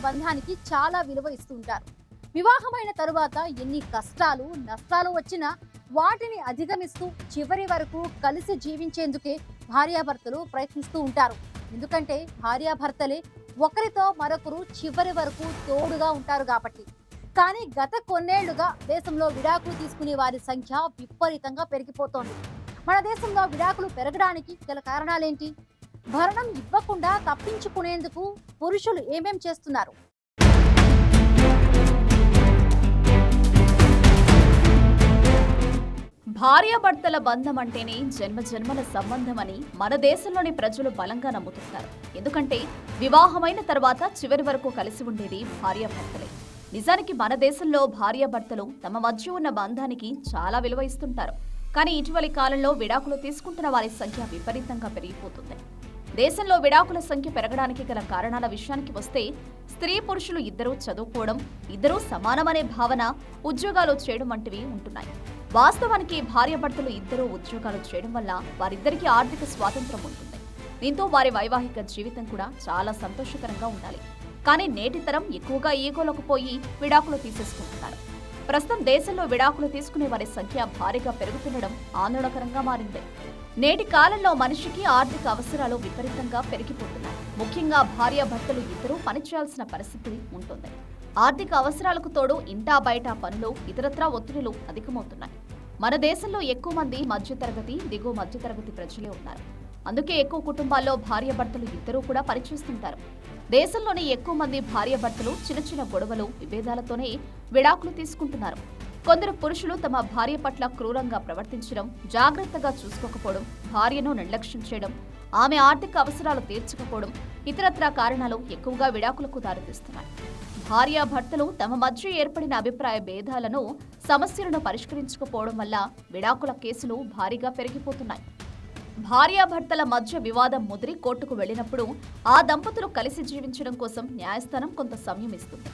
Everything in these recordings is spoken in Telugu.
బంధానికి చాలా విలువ ఇస్తుంటారు. వివాహమైన తరువాత ఎన్ని కష్టాలు నష్టాలు వచ్చినా వాటిని అధిగమిస్తూ చివరి వరకు కలిసి జీవించేందుకే భార్యాభర్తలు ప్రయత్నిస్తూ ఉంటారు. ఎందుకంటే భార్యాభర్తలే ఒకరితో మరొకరు చివరి వరకు తోడుగా ఉంటారు కాబట్టి. కానీ గత కొన్నేళ్లుగా దేశంలో విడాకులు తీసుకునే వారి సంఖ్య విపరీతంగా పెరిగిపోతోంది. మన దేశంలో విడాకులు పెరగడానికి గల కారణాలేంటి? భరణం ఇవ్వకుండా తప్పించుకునేందుకు పురుషులు ఏమేం చేస్తున్నారు? భార్యాభర్తల బంధం అంటేనే జన్మజన్మల సంబంధమని మన దేశంలోని ప్రజలు బలంగా నమ్ముతుంటారు. ఎందుకంటే వివాహమైన తర్వాత చివరి వరకు కలిసి ఉండేది భార్యాభర్తలే. నిజానికి మన దేశంలో భార్యాభర్తలు తమ మధ్య ఉన్న బంధానికి చాలా విలువ ఇస్తుంటారు. కానీ ఇటీవలి కాలంలో విడాకులు తీసుకుంటున్న వారి సంఖ్య విపరీతంగా పెరిగిపోతుంది. దేశంలో విడాకుల సంఖ్య పెరగడానికి గల కారణాల విషయానికి వస్తే, స్త్రీ పురుషులు ఇద్దరూ చదువుకోవడం, ఇద్దరూ సమానమనే భావన, ఉద్యోగాలు చేయడం వంటివి ఉంటున్నాయి. వాస్తవానికి భార్యాభర్తలు ఇద్దరూ ఉద్యోగాలు చేయడం వల్ల వారిద్దరికీ ఆర్థిక స్వాతంత్రం ఉంటుంది. దీంతో వారి వైవాహిక జీవితం కూడా చాలా సంతోషకరంగా ఉండాలి. కానీ నేటి తరం ఎక్కువగా ఈగోలకు పోయి విడాకులు తీసేసుకుంటున్నారు. ప్రస్తుతం దేశంలో విడాకులు తీసుకునే వారి సంఖ్య భారీగా పెరుగుతుండడం ఆందోళనకరంగా మారింది. నేటి కాలంలో మనిషికి ఆర్థిక అవసరాలు విపరీతంగా పెరిగిపోతున్నాయి. ముఖ్యంగా భార్యాభర్తలు ఇద్దరూ పనిచేయాల్సిన పరిస్థితి ఉంటుంది. ఆర్థిక అవసరాలకు తోడు ఇంటా బయట పనులు, ఇతరత్రా ఒత్తిడులు అధికమవుతున్నాయి. మన దేశంలో ఎక్కువ మంది మధ్యతరగతి, దిగువ మధ్యతరగతి ప్రజలే ఉన్నారు. అందుకే ఎక్కువ కుటుంబాల్లో భార్యాభర్తలు ఇద్దరూ కూడా పనిచేస్తుంటారు. దేశంలోని ఎక్కువ మంది భార్యాభర్తలు చిన్న చిన్న గొడవలు, విభేదాలతోనే విడాకులు తీసుకుంటున్నారు. కొందరు పురుషులు తమ భార్య పట్ల క్రూరంగా ప్రవర్తించడం, జాగ్రత్తగా చూసుకోకపోవడం, భార్యను నిర్లక్ష్యం చేయడం, ఆమె ఆర్థిక అవసరాలు తీర్చకపోవడం, ఇతరత్రా కారణాలు ఎక్కువగా విడాకులకు దారితీస్తున్నాయి. భార్యాభర్తలు తమ మధ్య ఏర్పడిన అభిప్రాయ భేదాలను, సమస్యలను పరిష్కరించకపోవడం వల్ల విడాకుల కేసులు భారీగా పెరిగిపోతున్నాయి. భార్యాభర్తల మధ్య వివాదం ముదిరి కోర్టుకు వెళ్లినప్పుడు ఆ దంపతులు కలిసి జీవించడం కోసం న్యాయస్థానం కొంత సమయం ఇస్తుంది.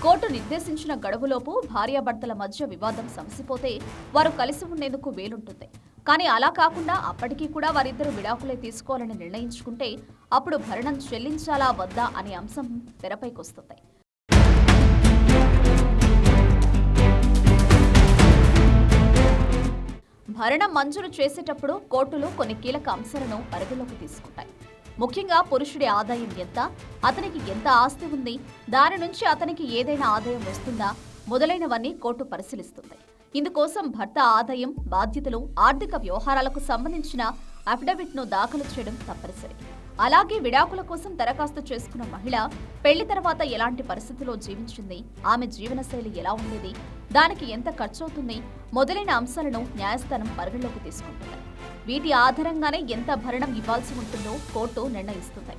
కోర్టు నిర్దేశించిన గడువులోపు భార్యాభర్తల మధ్య వివాదం సమసిపోతే వారు కలిసి ఉండేందుకు వీలుంటుంది. కానీ అలా కాకుండా అప్పటికీ కూడా వారిద్దరూ విడాకులే తీసుకోవాలని నిర్ణయించుకుంటే అప్పుడు భరణం చెల్లించాలా వద్దా అనే అంశం తెరపైకొస్తుంది. భరణం మంజూరు చేసేటప్పుడు కోర్టులు కొన్ని కీలక అంశాలను పరిధిలోకి తీసుకుంటాయి. ముఖ్యంగా పురుషుడి ఆదాయం ఎంత, అతనికి ఎంత ఆస్తి ఉంది, దాని నుంచి అతనికి ఏదైనా ఆదాయం వస్తుందా మొదలైనవన్నీ కోర్టు పరిశీలిస్తుంది. ఇందుకోసం భర్త ఆదాయం, బాధ్యతలు, ఆర్థిక వ్యవహారాలకు సంబంధించిన అఫిడవిట్ను దాఖలు చేయడం తప్పనిసరి. అలాగే విడాకుల కోసం దరఖాస్తు చేసుకున్న మహిళ పెళ్లి తర్వాత ఎలాంటి పరిస్థితిలో జీవించింది, ఆమె జీవనశైలి ఎలా ఉండేది, దానికి ఎంత ఖర్చవుతుంది మొదలైన అంశాలను న్యాయస్థానం పరిగణలోకి తీసుకుంటుంది. వీటి ఆధారంగానే ఎంత భరణం ఇవ్వాల్సి ఉంటుందో కోర్టు నిర్ణయిస్తుంది.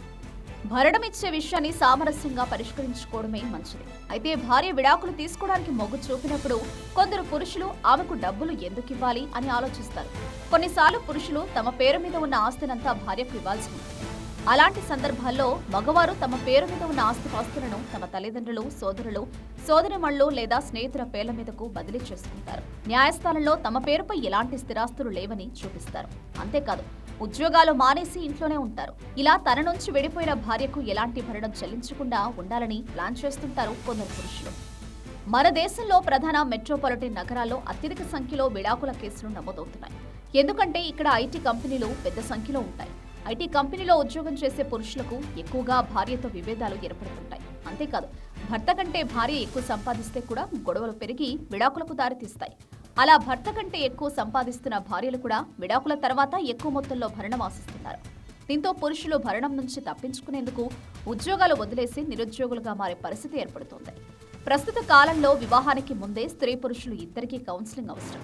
భరణం ఇచ్చే విషయాన్ని సామరస్యంగా పరిష్కరించుకోవడమే మంచిది. అయితే భార్య విడాకులు తీసుకోవడానికి మొగ్గు చూపినప్పుడు కొందరు పురుషులు ఆమెకు డబ్బులు ఎందుకు ఇవ్వాలి అని ఆలోచిస్తారు. కొన్నిసార్లు పురుషులు తమ పేరు మీద ఉన్న ఆస్తినంతా భార్యకు ఇవ్వాల్సి ఉంటుంది. అలాంటి సందర్భాల్లో మగవారు తమ పేరు మీద ఉన్న ఆస్తిపాస్తులను తమ తల్లిదండ్రులు, సోదరులు, సోదరిమణులు లేదా స్నేహితుల పేర్ల మీదకు బదిలీ చేసుకుంటారు. న్యాయస్థానంలో తమ పేరుపై ఎలాంటి స్థిరాస్తులు లేవని చూపిస్తారు. అంతేకాదు, ఉద్యోగాలు మానేసి ఇంట్లోనే ఉంటారు. ఇలా తన నుంచి విడిపోయిన భార్యకు ఎలాంటి భరణం చెల్లించకుండా ఉండాలని ప్లాన్ చేస్తుంటారు కొందరు పురుషులు. మన దేశంలో ప్రధాన మెట్రోపాలిటన్ నగరాల్లో అత్యధిక సంఖ్యలో విడాకుల కేసులు నమోదవుతున్నాయి. ఎందుకంటే ఇక్కడ ఐటీ కంపెనీలు పెద్ద సంఖ్యలో ఉంటాయి. ఐటీ కంపెనీలో ఉద్యోగం చేసే పురుషులకు ఎక్కువగా భార్యతో విభేదాలు ఏర్పడుతుంటాయి. అంతేకాదు, భర్త కంటే భార్య ఎక్కువ సంపాదిస్తే కూడా గొడవలు పెరిగి విడాకులకు దారితీస్తాయి. అలా భర్త కంటే ఎక్కువ సంపాదిస్తున్న భార్యలు కూడా విడాకుల తర్వాత ఎక్కువ మొత్తంలో భరణం ఆశిస్తున్నారు. దీంతో పురుషులు భరణం నుంచి తప్పించుకునేందుకు ఉద్యోగాలు వదిలేసి నిరుద్యోగులుగా మారే పరిస్థితి ఏర్పడుతోంది. ప్రస్తుత కాలంలో వివాహానికి ముందే స్త్రీ పురుషులు ఇద్దరికీ కౌన్సిలింగ్ అవసరం.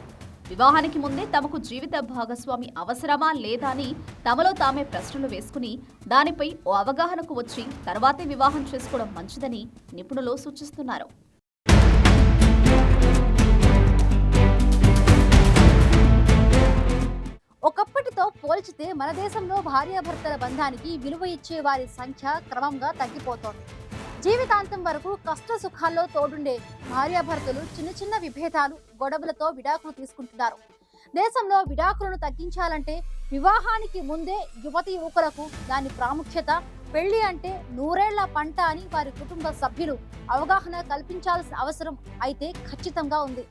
వివాహానికి ముందే తమకు జీవిత భాగస్వామి అవసరమా లేదా అని తమలో తామే ప్రశ్నలు వేసుకుని దానిపై ఓ అవగాహనకు వచ్చి తర్వాతే వివాహం చేసుకోవడం మంచిదని నిపుణులు సూచిస్తున్నారు. ఒకప్పటితో పోల్చితే మన దేశంలో భార్యాభర్తల బంధానికి విలువ ఇచ్చే వారి సంఖ్య క్రమంగా తగ్గిపోతోంది. జీవితాంతం వరకు కష్ట సుఖాల్లో తోడుండే భార్యాభర్తలు చిన్న చిన్న విభేదాలు, గొడవలతో విడాకులు తీసుకుంటున్నారు. దేశంలో విడాకులను తగ్గించాలంటే వివాహానికి ముందే యువతి యువకులకు దాని ప్రాముఖ్యత, పెళ్లి అంటే నూరేళ్ల పంట అని వారి కుటుంబ సభ్యులు అవగాహన కల్పించాల్సిన అవసరం అయితే ఖచ్చితంగా ఉంది.